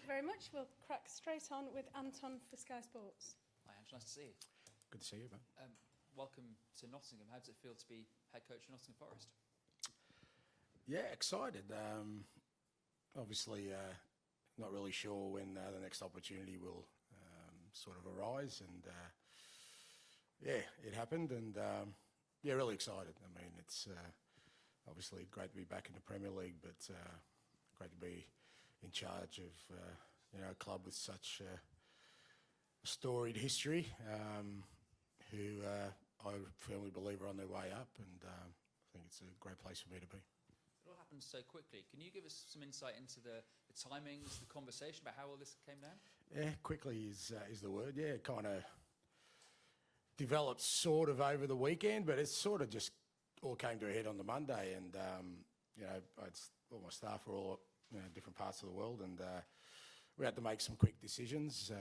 you very much. We'll crack straight on with Anton for Sky Sports. Hi, Ange. Nice to see you. Good to see you, mate. Welcome to Nottingham. How does it feel to be head coach of Nottingham Forest? Yeah, excited. Obviously, not really sure when the next opportunity will sort of arise, and yeah, it happened, and yeah, really excited. I mean, it's obviously great to be back in the Premier League, but great to be in charge of a club with such a storied history, who I firmly believe are on their way up, and I think it's a great place for me to be. It all happened so quickly. Can you give us some insight into the timings, the conversation about how all this came down? Yeah, quickly is the word. Yeah, it kind of developed sort of over the weekend, but it sort of just all came to a head on the Monday, and all my staff were all different parts of the world, and we had to make some quick decisions.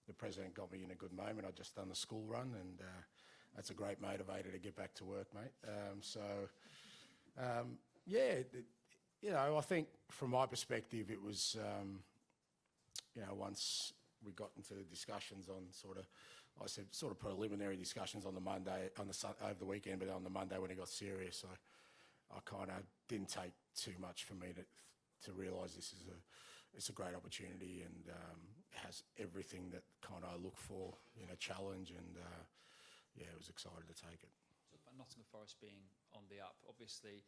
The president got me in a good moment. I'd just done the school run, and that's a great motivator to get back to work, mate. I think from my perspective, it was, once we got into the discussions on sort of preliminary discussions on the Monday, over the weekend, but on the Monday when it got serious, I kind of didn't take too much for me to realise it's a great opportunity, and it has everything that kind of I look for in a challenge, and I was excited to take it. Talk about Nottingham Forest being on the up. Obviously,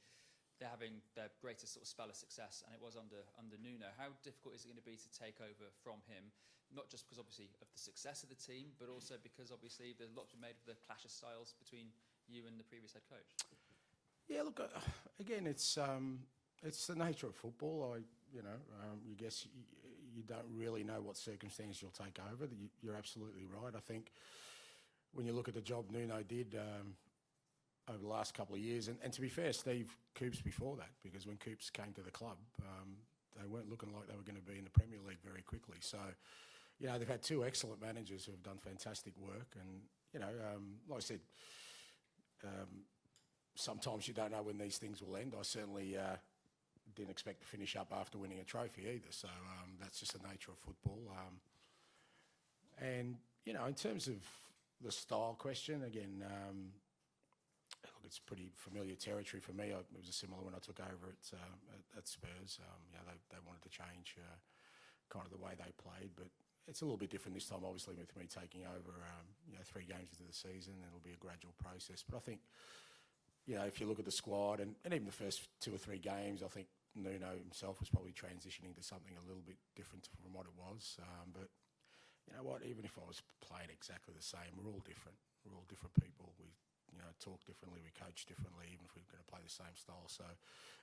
they're having their greatest sort of spell of success, and it was under Nuno. How difficult is it going to be to take over from him? Not just because obviously of the success of the team, but also because obviously there's a lot to be made of the clash of styles between you and the previous head coach. Yeah, look, again, it's the nature of football. You guess you don't really know what circumstance you'll take over. You're absolutely right. I think when you look at the job Nuno did over the last couple of years, and to be fair, Steve Coops before that, because when Coops came to the club, they weren't looking like they were going to be in the Premier League very quickly. So, they've had two excellent managers who have done fantastic work, and like I said, sometimes you don't know when these things will end. I certainly didn't expect to finish up after winning a trophy either. So that's just the nature of football. And in terms of the style question, again, look, it's pretty familiar territory for me. It was similar when I took over at Spurs. They wanted to change kind of the way they played, but it's a little bit different this time, obviously, with me taking over 3 games into the season. It'll be a gradual process. But I think, if you look at the squad and even the first 2 or 3 games, I think Nuno himself was probably transitioning to something a little bit different from what it was. But you know what? Even if I was playing exactly the same, we're all different. We're all different people. We talk differently, we coach differently, even if we're going to play the same style. So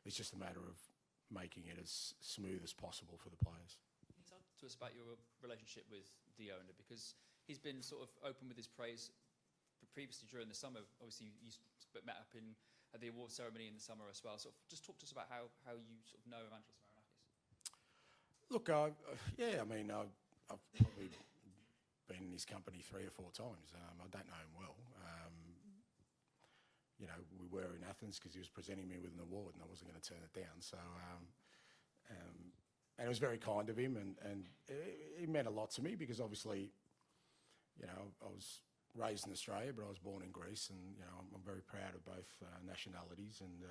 it's just a matter of making it as smooth as possible for the players. Can you talk to us about your relationship with the owner? Because he's been sort of open with his praise previously during the summer. Obviously, you met up at the award ceremony in the summer as well. So just talk to us about how you sort of know Evangelos Marinakis. Look, I've probably been in his company 3 or 4 times. I don't know him well. We were in Athens because he was presenting me with an award and I wasn't going to turn it down. So, and it was very kind of him, and it meant a lot to me because obviously, I was raised in Australia, but I was born in Greece, and I'm very proud of both nationalities, and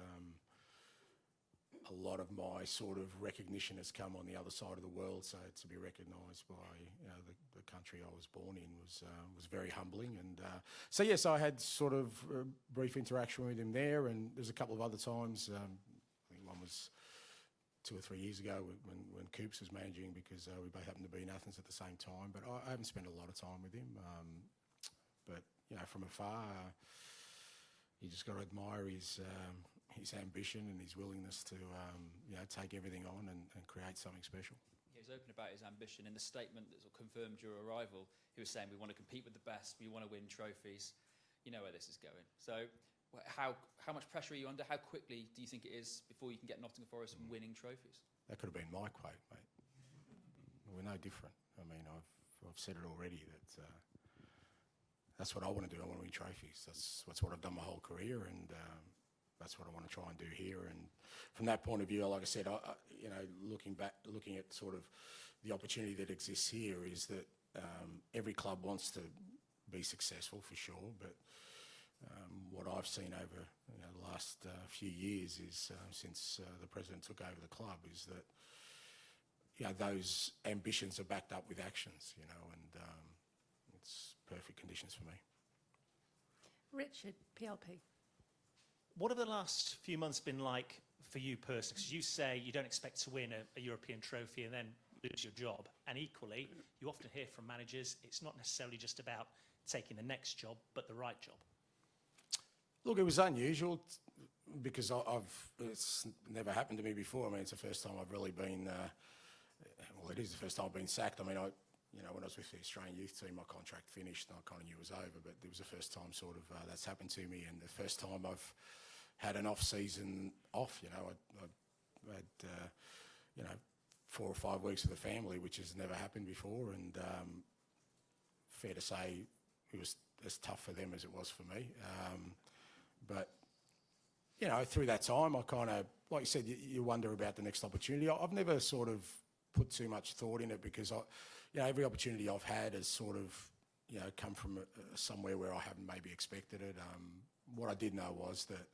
a lot of my sort of recognition has come on the other side of the world. So to be recognised by the country I was born in was very humbling, and so yes, I had sort of a brief interaction with him there, and there's a couple of other times. I think one was 2 or 3 years ago when Coops was managing, because we both happened to be in Athens at the same time. But I haven't spent a lot of time with him. But from afar, you just got to admire his ambition and his willingness to take everything on and create something special. He was open about his ambition. In the statement that sort of confirmed your arrival, he was saying, we want to compete with the best, we want to win trophies. You know where this is going. So how much pressure are you under? How quickly do you think it is before you can get Nottingham Forest winning trophies? That could have been my quote, mate. We're no different. I mean, I've said it already that that's what I want to do. I want to win trophies. That's what I've done my whole career, and that's what I want to try and do here. And from that point of view, like I said, looking at sort of the opportunity that exists here is that every club wants to be successful for sure, but what I've seen over the last few years is since the president took over the club is that those ambitions are backed up with actions, and it's perfect conditions for me. Richard, PLP. What have the last few months been like for you personally? Because you say you don't expect to win a European trophy and then lose your job. And equally, you often hear from managers, it's not necessarily just about taking the next job, but the right job. Look, it was unusual because it's never happened to me before. I mean, it's the first time I've really been, it is the first time I've been sacked. I mean, when I was with the Australian youth team, my contract finished and I kind of knew it was over, but it was the first time sort of that's happened to me, and the first time I've had an off-season off. I had, 4 or 5 weeks with the family, which has never happened before, and fair to say it was as tough for them as it was for me. But through that time, I kind of, like you said, you wonder about the next opportunity. I've never sort of put too much thought in it because every opportunity I've had has sort of come from somewhere where I haven't maybe expected it. What I did know was that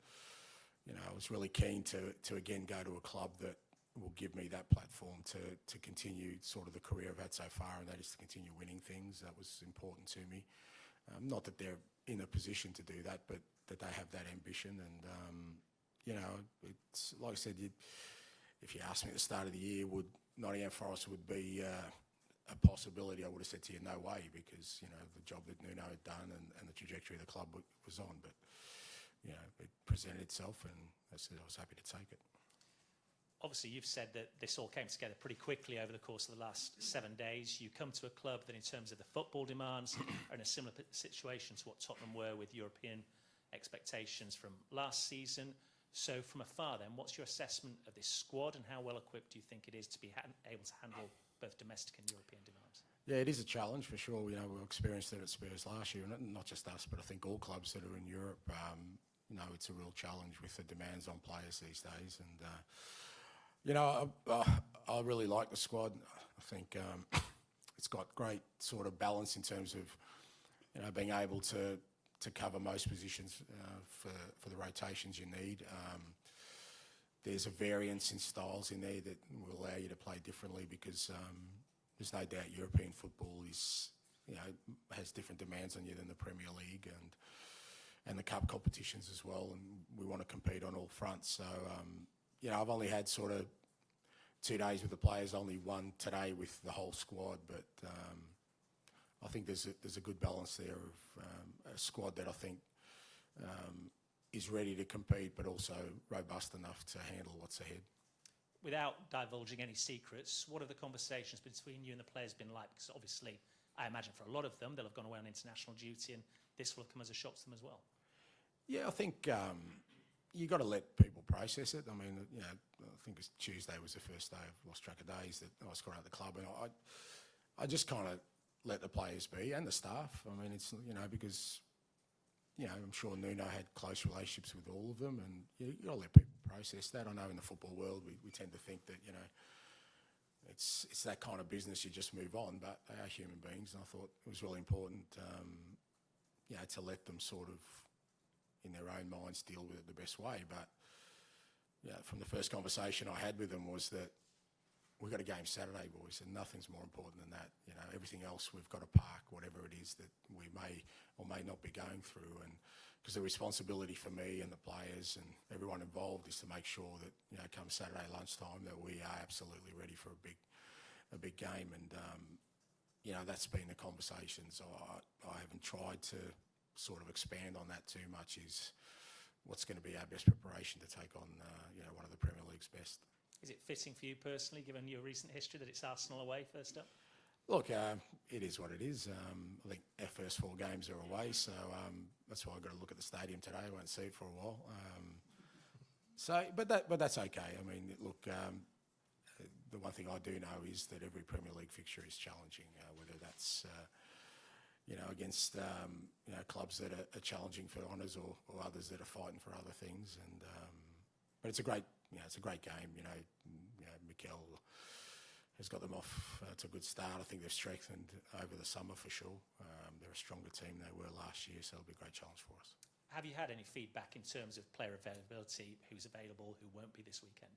I was really keen to again go to a club that will give me that platform to continue sort of the career I've had so far, and that is to continue winning things. That was important to me. Not that they're in a position to do that, but that they have that ambition. And it's like I said, if you asked me at the start of the year, would Nottingham Forest would be a possibility, I would have said to you, no way, because the job that Nuno had done and the trajectory the club was on. But it presented itself, and I said I was happy to take it. Obviously, you've said that this all came together pretty quickly over the course of the last 7 days. You come to a club that, in terms of the football demands, are in a similar situation to what Tottenham were with European expectations from last season. So from afar then, what's your assessment of this squad, and how well equipped do you think it is to be able to handle both domestic and European demands? Yeah, it is a challenge for sure. We experienced it at Spurs last year, and not just us, but I think all clubs that are in Europe, it's a real challenge with the demands on players these days. And I really like the squad. I think it's got great sort of balance in terms of being able to cover most positions for the rotations you need. There's a variance in styles in there that will allow you to play differently because there's no doubt European football is has different demands on you than the Premier League and the cup competitions as well, and we want to compete on all fronts. So I've only had sort of 2 days with the players, only one today with the whole squad, but I think there's a good balance there of a squad that I think is ready to compete, but also robust enough to handle what's ahead. Without divulging any secrets, what have the conversations between you and the players been like? Because obviously, I imagine for a lot of them, they'll have gone away on international duty, and this will have come as a shock to them as well. Yeah, I think you got to let people process it. I mean, I think it's Tuesday was the first day, I've lost track of days, that I was got out of the club, and I just kind of let the players be and the staff. I mean, it's because I'm sure Nuno had close relationships with all of them, and you got to let people process that. I know in the football world we tend to think that it's that kind of business, you just move on, but they are human beings, and I thought it was really important to let them sort of in their own minds deal with it the best way. But from the first conversation I had with them was that we've got a game Saturday, boys, and nothing's more important than that. Everything else we've got to park, whatever it is that we may or may not be going through. And because the responsibility for me and the players and everyone involved is to make sure that come Saturday lunchtime that we are absolutely ready for a big game. And that's been the conversations. I haven't tried to sort of expand on that too much. Is what's going to be our best preparation to take on one of the Premier League's best. Is it fitting for you personally, given your recent history, that it's Arsenal away first up? Look, it is what it is. I think our first 4 games are away, so that's why I've got to look at the stadium today. I won't see it for a while. But that's okay. I mean, look, the one thing I do know is that every Premier League fixture is challenging, whether that's against clubs that are challenging for honours or others that are fighting for other things. And but it's a great game. Mikel has got them off to a good start. I think they've strengthened over the summer for sure. They're a stronger team than they were last year, so it'll be a great challenge for us. Have you had any feedback in terms of player availability, who's available, who won't be this weekend?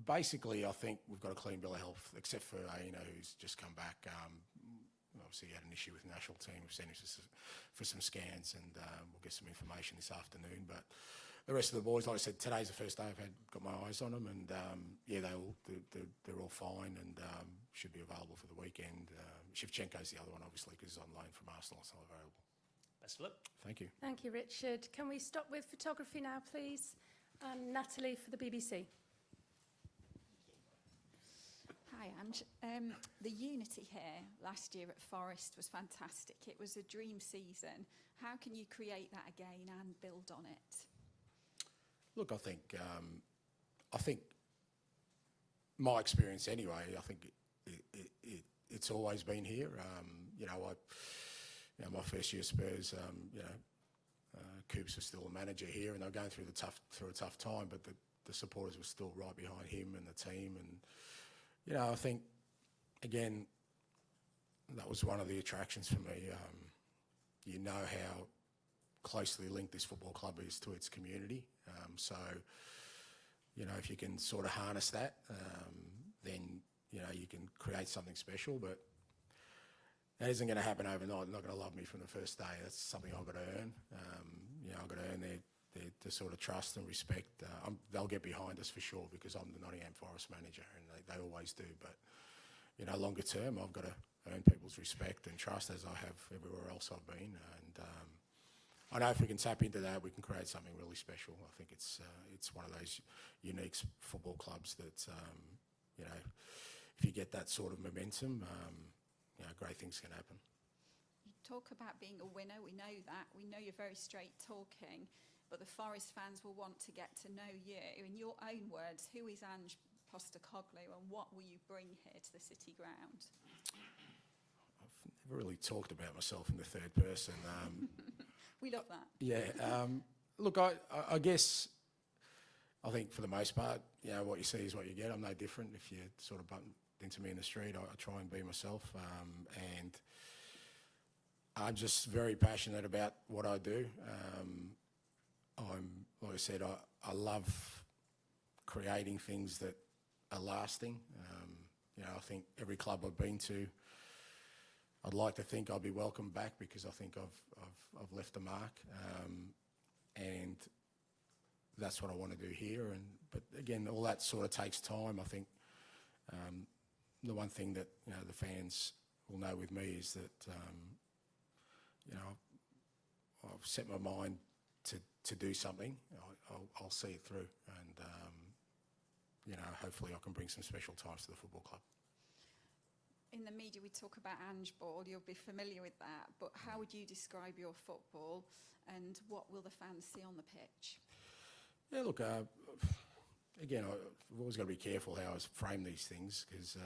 Basically, I think we've got a clean bill of health, except for Aina, who's just come back. Obviously, he had an issue with the national team. We've sent him for some scans, and we'll get some information this afternoon. But the rest of the boys, like I said, today's the first day I've got my eyes on them, and they're all fine and should be available for the weekend. Shevchenko's the other one, obviously, because he's on loan from Arsenal. It's not available. Best of luck. Thank you. Thank you, Richard. Can we stop with photography now, please? And Natalie for the BBC. Hi, Ange. The unity here last year at Forest was fantastic. It was a dream season. How can you create that again and build on it? Look, I think my experience anyway, I think it's always been here. My first year Spurs, Coops was still a manager here, and they were going through a tough time, but the supporters were still right behind him and the team. And I think again that was one of the attractions for me. How closely linked this football club is to its community. So if you can sort of harness that, then you can create something special. But that isn't going to happen overnight. They're not going to love me from the first day. That's something I've got to earn. I've got to earn their sort of trust and respect. They'll get behind us for sure because I'm the Nottingham Forest manager, and they always do. But longer term, I've got to earn people's respect and trust as I have everywhere else I've been. And I know if we can tap into that, we can create something really special. I think it's one of those unique football clubs that if you get that sort of momentum, great things can happen. You talk about being a winner. We know that. We know you're very straight talking, but the Forest fans will want to get to know you. In your own words, who is Ange Postecoglu and what will you bring here to the City ground? I've never really talked about myself in the third person. We love that. Yeah. Look, I guess I think for the most part, what you see is what you get. I'm no different. If you sort of bump into me in the street, I try and be myself. And I'm just very passionate about what I do. Like I said, I love creating things that are lasting. I think every club I've been to, I'd like to think I'll be welcomed back because I think I've left a mark, and that's what I want to do here. But again, all that sort of takes time. I think the one thing that the fans will know with me is that I've set my mind to do something. I'll see it through, and hopefully I can bring some special times to the football club. In the media, we talk about Ange Ball. You'll be familiar with that. But how would you describe your football, and what will the fans see on the pitch? Yeah, look, again, I've always got to be careful how I frame these things because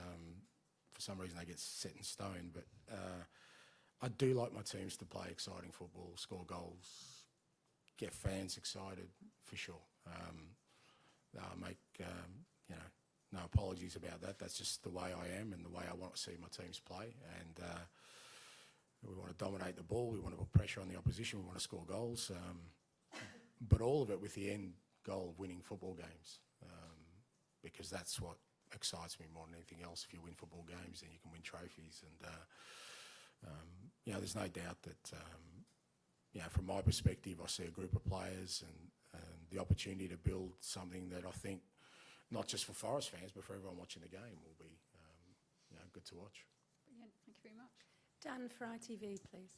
for some reason they get set in stone. But I do like my teams to play exciting football, score goals, get fans excited for sure. Make no apologies about that. That's just the way I am and the way I want to see my teams play. And we want to dominate the ball. We want to put pressure on the opposition. We want to score goals. But all of it with the end goal of winning football games, because that's what excites me more than anything else. If you win football games, then you can win trophies. And there's no doubt that from my perspective, I see a group of players and the opportunity to build something that I think, not just for Forest fans, but for everyone watching the game, will be good to watch. Brilliant. Thank you very much. Dan for ITV, please.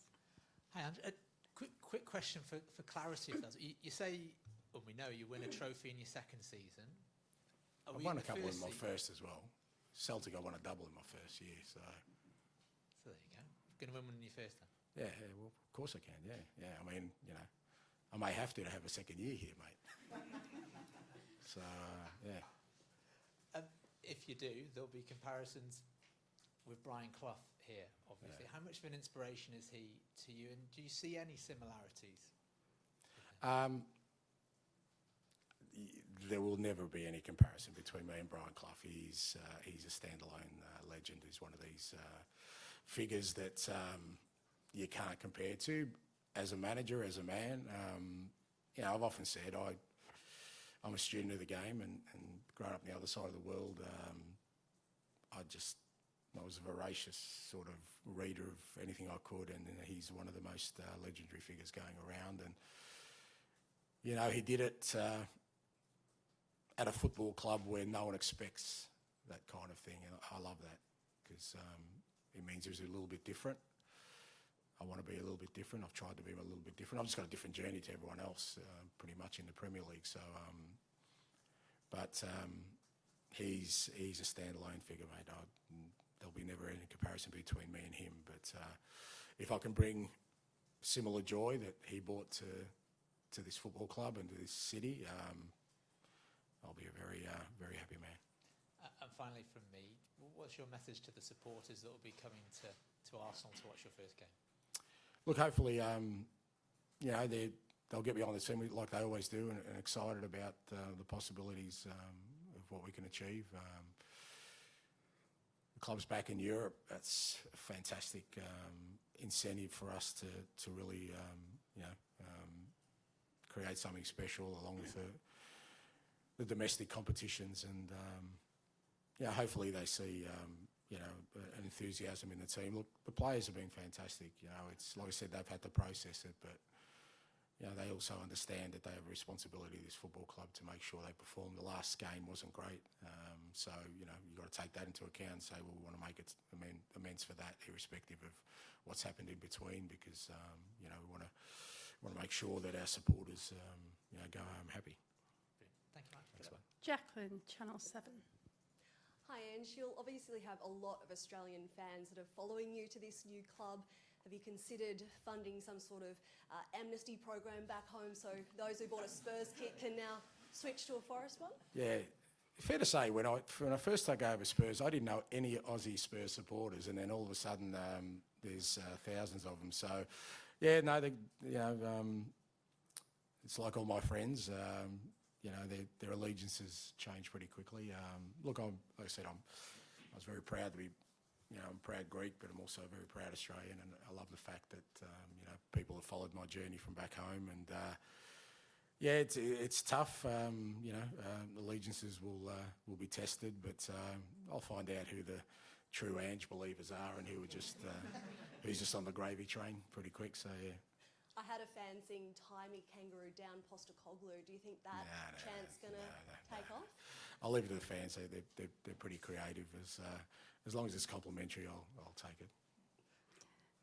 Hi, Ange. A quick question for clarity. You say, well, we know you win a trophy in your second season. I won a couple in my first as well. Celtic, I won a double in my first year. So there you go. Going to win one in your first then? Yeah, well, of course I can. Yeah. I mean, I may have to have a second year here, mate. So yeah. If you do, there'll be comparisons with Brian Clough here, obviously. How much of an inspiration is he to you, and do you see any similarities? There will never be any comparison between me and Brian Clough. He's a standalone legend. He's one of these figures that you can't compare to as a manager, as a man. I've often said I'm a student of the game, and growing up on the other side of the world, I was a voracious sort of reader of anything I could, and he's one of the most legendary figures going around. And he did it at a football club where no one expects that kind of thing, and I love that because it means it's a little bit different. I want to be a little bit different. I've tried to be a little bit different. I've just got a different journey to everyone else, pretty much in the Premier League. So, he's a standalone figure, mate. There'll be never any comparison between me and him. But if I can bring similar joy that he brought to this football club and to this city, I'll be a very, very happy man. And finally, from me, what's your message to the supporters that will be coming to Arsenal to watch your first game? Look, hopefully, they'll get behind the team like they always do, and excited about the possibilities of what we can achieve. The club's back in Europe. That's a fantastic incentive for us to really, create something special along with the domestic competitions, and hopefully they see an enthusiasm in the team. Look, the players have been fantastic. It's like I said, they've had to process it, but they also understand that they have a responsibility to this football club to make sure they perform. The last game wasn't great, so you've got to take that into account and say, well, we want to make it amends for that, irrespective of what's happened in between, because we want to make sure that our supporters go home happy. Thank you much. Thanks, mate. Jacqueline, Channel 7. Hi Ange, you'll obviously have a lot of Australian fans that are following you to this new club. Have you considered funding some sort of amnesty program back home so those who bought a Spurs kit can now switch to a Forest one? Yeah, fair to say, when I first took over Spurs, I didn't know any Aussie Spurs supporters, and then all of a sudden there's thousands of them. So, yeah, no, it's like all my friends. Their allegiances change pretty quickly. Look, like I said, I was very proud to be, I'm proud Greek, but I'm also very proud Australian, and I love the fact that people have followed my journey from back home. And it's tough. Allegiances will be tested, but I'll find out who the true Ange believers are and who are just who's just on the gravy train pretty quick. So yeah. I had a fan sing "Tie Me Kangaroo Down Postecoglu." Do you think that chant's going to take off? I'll leave it to the fans. They're pretty creative. As long as it's complimentary, I'll take it.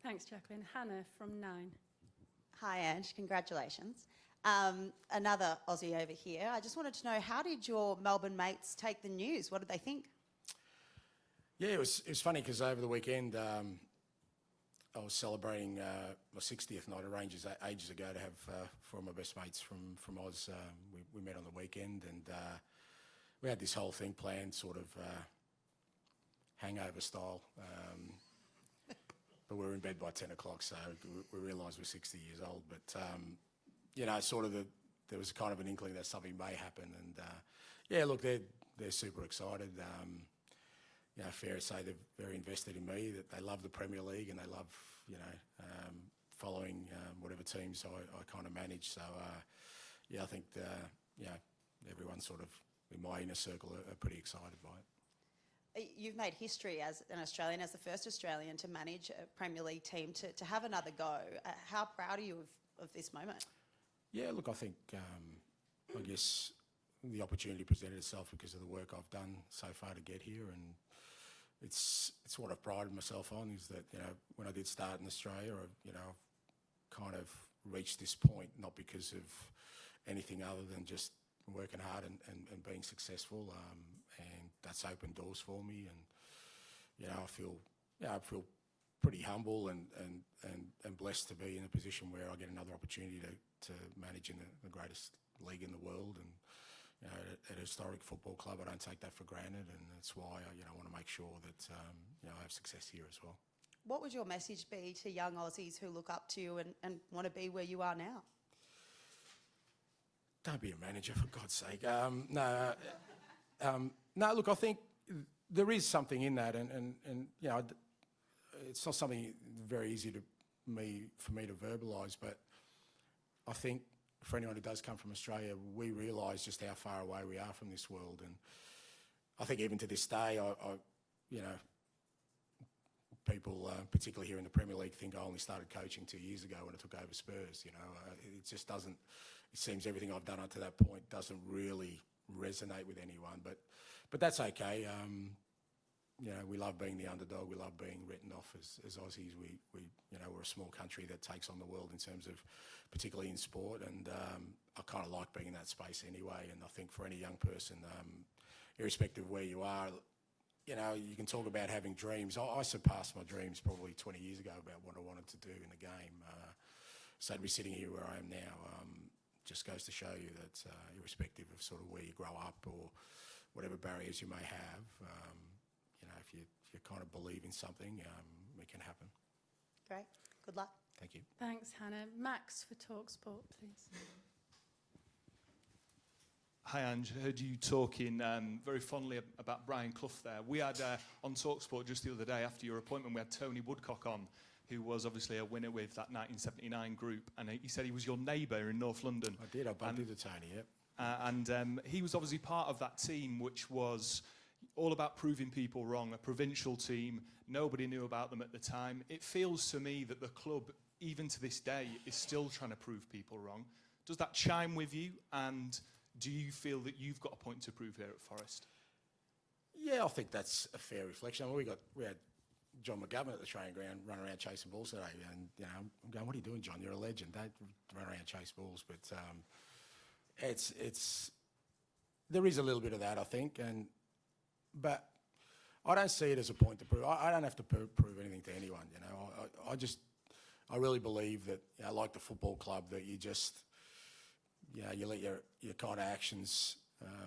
Thanks, Jacqueline. Hannah from 9. Hi, Ange. Congratulations. Another Aussie over here. I just wanted to know, how did your Melbourne mates take the news? What did they think? Yeah, it was funny because over the weekend I was celebrating my 60th night at Rangers ages ago to have four of my best mates from Oz. We met on the weekend, and we had this whole thing planned, sort of hangover style. But we were in bed by 10 o'clock, so we realised we're 60 years old. But, sort of there was kind of an inkling that something may happen. And, look, they're super excited. Fair to say they're very invested in me, that they love the Premier League and they love, following whatever teams I kind of manage. So, I think, everyone sort of in my inner circle are pretty excited by it. You've made history as an Australian, as the first Australian to manage a Premier League team, to have another go. How proud are you of this moment? Yeah, look, I think, I guess the opportunity presented itself because of the work I've done so far to get here, and it's what I've prided myself on, is that, when I did start in Australia, I've kind of reached this point, not because of anything other than just working hard and being successful, and that's opened doors for me. And I feel pretty humble and blessed to be in a position where I get another opportunity to manage in the greatest league in the world, and at a historic football club. I don't take that for granted, and that's why I want to make sure that I have success here as well. What would your message be to young Aussies who look up to you and want to be where you are now? Don't be a manager, for God's sake. No, look, I think there is something in that, and you know, it's not something very easy for me to verbalise, but I think for anyone who does come from Australia, we realise just how far away we are from this world, and I think even to this day, you know, people, particularly here in the Premier League, think I only started coaching 2 years ago when I took over Spurs. You know, it just doesn't. It seems everything I've done up to that point doesn't really resonate with anyone, but that's okay. You know, we love being the underdog. We love being written off as Aussies. We you know, we're a small country that takes on the world in terms of, particularly in sport, and I kind of like being in that space anyway. And I think for any young person, irrespective of where you are, you know, you can talk about having dreams. I surpassed my dreams probably 20 years ago about what I wanted to do in the game. So to be sitting here where I am now just goes to show you that irrespective of sort of where you grow up or whatever barriers you may have, you know, if you kind of believe in something, it can happen. Great. Good luck. Thank you. Thanks, Hannah. Max for TalkSport, please. Hi, Ange. I heard you talking very fondly about Brian Clough there. We had on TalkSport just the other day after your appointment, we had Tony Woodcock on, who was obviously a winner with that 1979 group, and he said he was your neighbour in North London. I did. I bumped into Tony, yep. And he was obviously part of that team, which was all about proving people wrong, a provincial team. Nobody knew about them at the time. It feels to me that the club, even to this day, is still trying to prove people wrong. Does that chime with you? And do you feel that you've got a point to prove here at Forest? Yeah, I think that's a fair reflection. I mean, we had John McGovern at the training ground running around chasing balls today, and you know, I'm going, "What are you doing, John? You're a legend. Don't run around and chase balls." But there is a little bit of that, I think, but I don't see it as a point to prove. I don't have to prove anything to anyone. You know, I really believe that, you know, like the football club, that you just, you know, you let your kind of actions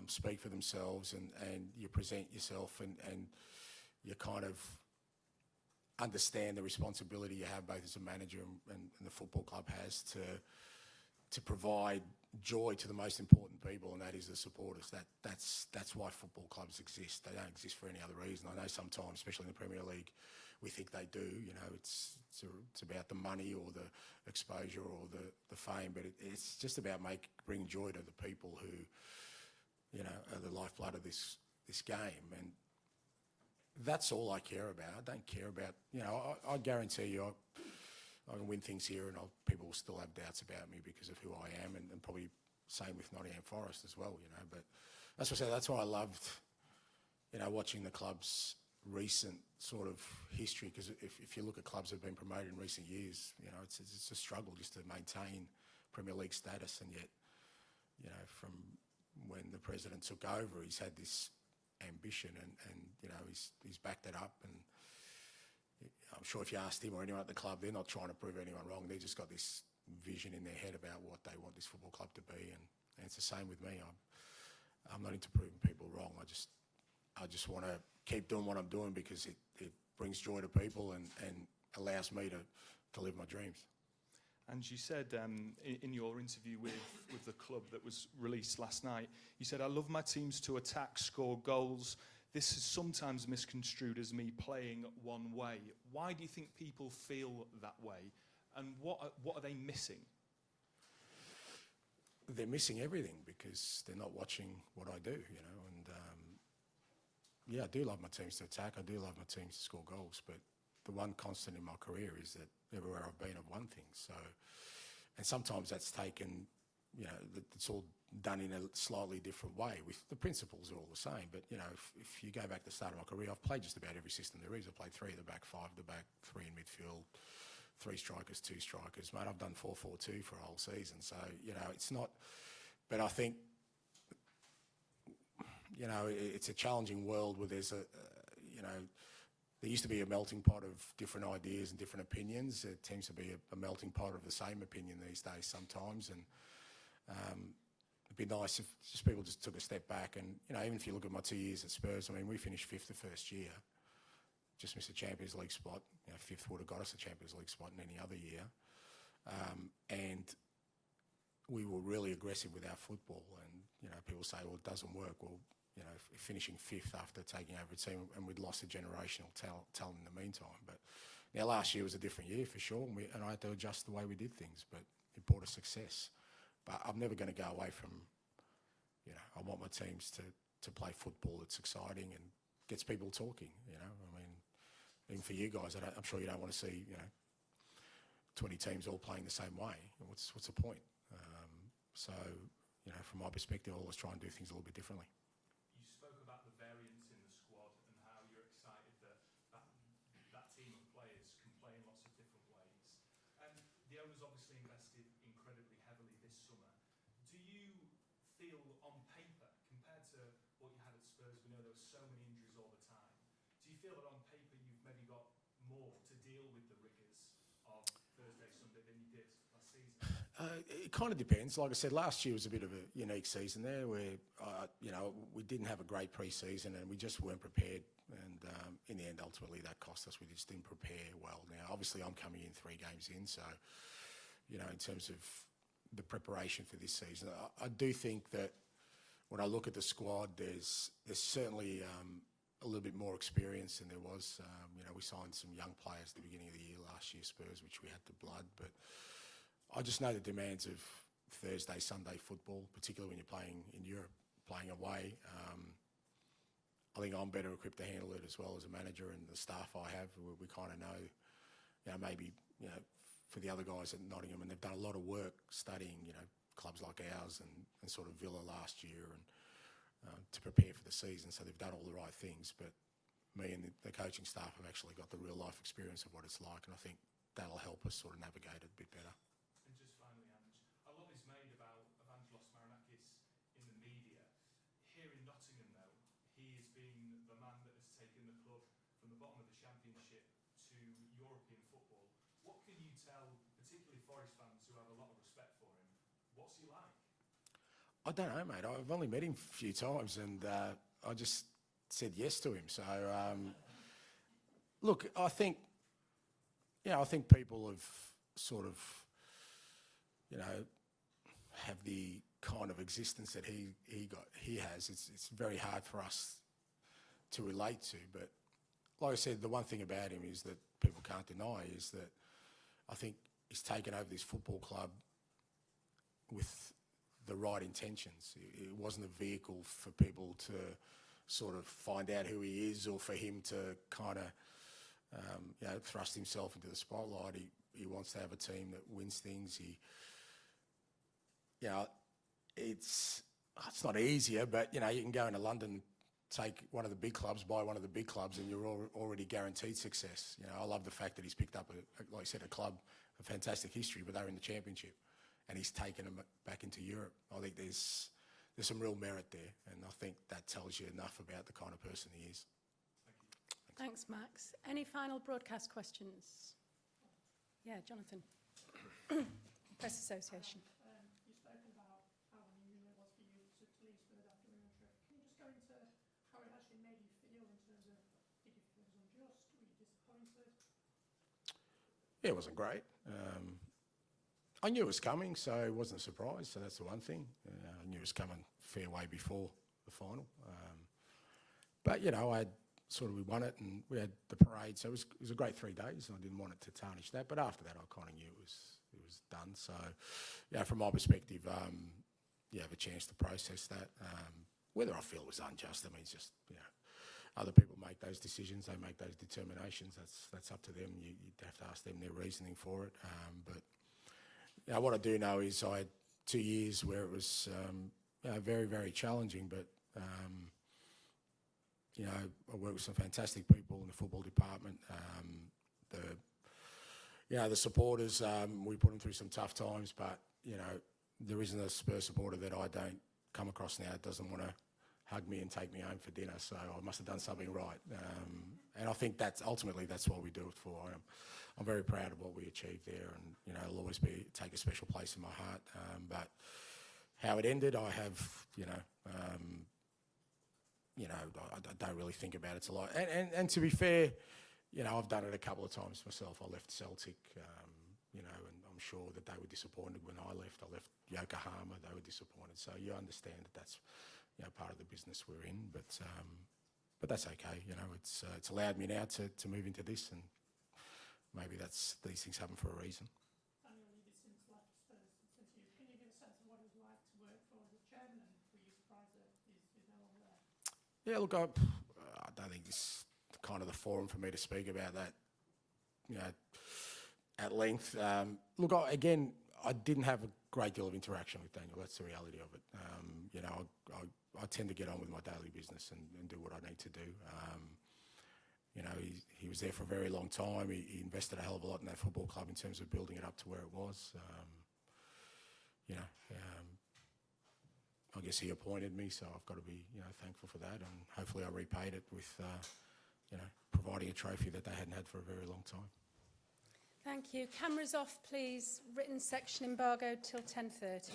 speak for themselves, and you present yourself, and you kind of understand the responsibility you have both as a manager and the football club has to provide joy to the most important people, and that is the supporters. That's why football clubs exist. They don't exist for any other reason. I know sometimes, especially in the Premier League, we think they do. You know, it's about the money or the exposure or the fame, but it's just about bringing joy to the people who, you know, are the lifeblood of this game, and that's all I care about. I don't care about, you know, I guarantee you I can win things here, and people will still have doubts about me because of who I am, and probably same with Nottingham Forest as well, you know. But that's what I say. That's why I loved, you know, watching the club's recent sort of history, because if you look at clubs that have been promoted in recent years, you know, it's a struggle just to maintain Premier League status, and yet, you know, from when the president took over, he's had this ambition, and you know, he's backed it up, and I'm sure if you asked him or anyone at the club, they're not trying to prove anyone wrong. They've just got this vision in their head about what they want this football club to be, and it's the same with me. I'm not into proving people wrong. I just want to keep doing what I'm doing because it brings joy to people and allows me to live my dreams. And you said in your interview with the club that was released last night, you said, "I love my teams to attack, score goals. This is sometimes misconstrued as me playing one way." Why do you think people feel that way? And what are they missing? They're missing everything because they're not watching what I do, you know. And yeah, I do love my teams to attack. I do love my teams to score goals. But the one constant in my career is that everywhere I've been, I've won things. So, and sometimes that's taken, you know, it's all done in a slightly different way. With the principles are all the same. But you know, if you go back to the start of my career, I've played just about every system there is. I've played 3 at the back, 5 at the back, 3 in midfield, 3 strikers, 2 strikers. Mate, I've done 4-4-2 for a whole season. So you know, it's not. But I think, you know, it's a challenging world where there's you know, there used to be a melting pot of different ideas and different opinions. It seems to be a melting pot of the same opinion these days sometimes, and it'd be nice if just people just took a step back. And you know, even if you look at my 2 years at Spurs, I mean, we finished 5th the first year, just missed a Champions League spot. fifth would have got us a Champions League spot in any other year. And we were really aggressive with our football. And, people say, well, it doesn't work. Well, finishing fifth after taking over a team, and we'd lost a generational talent in the meantime. But now last year was a different year for sure, and I had to adjust the way we did things, but it brought us success. But I'm never going to go away from, I want my teams to play football that's exciting and gets people talking, I mean, even for you guys, I'm sure you don't want to see, 20 teams all playing the same way. What's the point? So, from my perspective, I always try and do things a little bit differently. You spoke about the variance in the squad and how you're excited that team of players can play in lots of different ways. And the owners obviously invested incredibly heavily this summer. Do you feel on paper, compared to what you had at Spurs, we know there were so many injuries all the time, do you feel that on paper you've maybe got more to deal with the rigours of Thursday, Sunday than you did last season? It kind of depends. Like I said, last year was a bit of a unique season there where, we didn't have a great pre-season and we just weren't prepared. And in the end, ultimately, that cost us. We just didn't prepare well. Now, obviously, I'm coming in 3 games in. So, in terms of the preparation for this season, I do think that when I look at the squad, there's certainly a little bit more experience than there was. We signed some young players at the beginning of the year last year, Spurs, which we had to blood. But I just know the demands of Thursday, Sunday football, particularly when you're playing in Europe, playing away. I think I'm better equipped to handle it as well as a manager and the staff I have. We kind of know, maybe, for the other guys at Nottingham, and they've done a lot of work studying, clubs like ours and sort of Villa last year and to prepare for the season. So they've done all the right things. But me and the coaching staff have actually got the real life experience of what it's like. And I think that'll help us sort of navigate it a bit better. And just finally, Ange, a lot is made about Evangelos Marinakis in the media. Here in Nottingham, though, he has been the man that has taken the club from the bottom of the Championship to European football. What can you tell, particularly Forest fans who have a lot of respect for him, what's he like? I don't know, mate. I've only met him a few times and I just said yes to him. So, look, I think people have sort of, have the kind of existence that he has. It's very hard for us to relate to. But like I said, the one thing about him is that people can't deny is that I think he's taken over this football club with the right intentions. It wasn't a vehicle for people to sort of find out who he is or for him to kind of, thrust himself into the spotlight. He wants to have a team that wins things. It's not easier, but, you can go into London, take one of the big clubs, buy one of the big clubs, and you're already guaranteed success. I love the fact that he's picked up, like I said, a club, a fantastic history, but they're in the Championship, and he's taken them back into Europe. I think there's some real merit there, and I think that tells you enough about the kind of person he is. Thanks, Max. Any final broadcast questions? Yeah, Jonathan. Press Association. You've spoken about how unusual it was for you to leave Spurs after a trip. Can you just go into how it actually made you feel in terms of, did you feel it was unjust? Were you disappointed? Yeah, it wasn't great. I knew it was coming, so it wasn't a surprise. So that's the one thing. I knew it was coming a fair way before the final. But, we won it and we had the parade. So it was a great 3 days. I didn't want it to tarnish that. But after that, I kind of knew it was done. So, from my perspective, you have a chance to process that. Whether I feel it was unjust, I mean, it's just, other people make those decisions. They make those determinations. That's up to them. You'd have to ask them their reasoning for it. But what I do know is I had 2 years where it was very, very challenging. But, I worked with some fantastic people in the football department. The supporters, we put them through some tough times. But, there isn't a Spurs supporter that I don't come across now that doesn't want to hug me and take me home for dinner. So I must have done something right. And I think that's what we do it for. I'm very proud of what we achieved there, and it'll always take a special place in my heart. But how it ended, I have, I don't really think about it a lot. And to be fair, you know, I've done it a couple of times myself. I left Celtic, you know, and I'm sure that they were disappointed when I left. I left Yokohama, they were disappointed. So you understand that that's, you know, part of the business we're in, but that's okay. You know, it's allowed me now to move into this, and maybe these things happen for a reason. Daniel Levy since left Spurs, since you, can you give a sense of what it was like to work for the chairman, and were you surprised that he's no longer there? Yeah, look, I don't think this is kind of the forum for me to speak about that, you know, at length. Look, again, I didn't have a great deal of interaction with Daniel. That's the reality of it. You know, I tend to get on with my daily business and do what I need to do. You know, he was there for a very long time. He invested a hell of a lot in that football club in terms of building it up to where it was. You know, I guess he appointed me, so I've got to be, you know, thankful for that, and hopefully I repaid it with, you know, providing a trophy that they hadn't had for a very long time. Thank you. Cameras off, please. Written section embargo till 10:30.